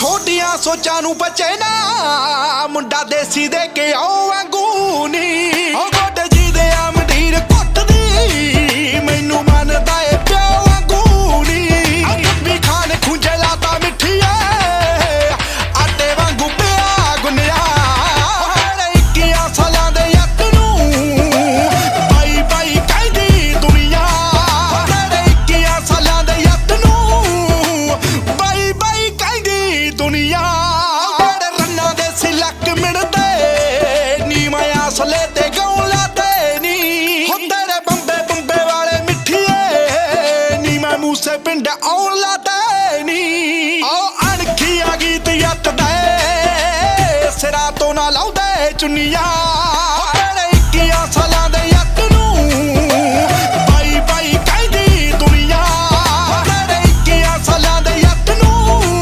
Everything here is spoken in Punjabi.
ਥੋਡੀਆਂ ਸੋਚਾਂ ਨੂੰ ਬਚੇ ਨਾ ਮੁੰਡਾ ਦੇਸੀ ਦੇ ਕੇ ਆਉ ਵਾਂਗੂ ਨੀ ਉਹ ਗੋਡੇ ਜੀ ਦੇ ਆ ਮੰਡੀਰ ਕੁੱਟਦੀ ਮੈਨੂੰ ਮੰਨਦਾ ਏ ਪਿਓ ਵਾਂਗੂ ਨੀ ਵੀ ਖਾਨ ਖੁੰਝੇ ਲਾਤਾ ਮਿੱਠੀਏ ਆਟੇ ਵਾਂਗੂ ਪਿਆ ਗੁੰਨਿਆ 21 ਸਾਲਾਂ ਦੇ ਯੱਤ ਨੂੰ ਬਾਈ ਬਾਈ ਕਹਿੰਦੀ ਦੁਨੀਆ 21 ਸਾਲਾਂ ਦੇ ਯੱਤ ਨੂੰ ਬਾਈ ਬਾਈ ਕਹਿੰਦੀ ਦੁਨੀਆ ਰੰਨਾਂ ਦੇ ਸਿਲਕ ਮਿਣਦੇ ਨੀ ਮੈਂ ਅਸਲੇ ਤੇ ਗਾਉਂ ਲਾਤੇ ਨੀ ਹੋ ਤੇਰੇ ਬੰਬੇ ਬੰਬੇ ਵਾਲੇ ਮਿੱਠੀਏ ਨੀ ਮੈਂ ਮੂਸੇ ਪਿੰਡ ਆਉਣ ਲਾਤੇ ਨੀ ਅਣਖੀ ਆ ਗੀਤ ਯੱਤ ਦੇ ਸਿਰਾਂ ਤੋਂ ਨਾ ਲਾਉਂਦੇ ਚੁੰਨੀਆਂ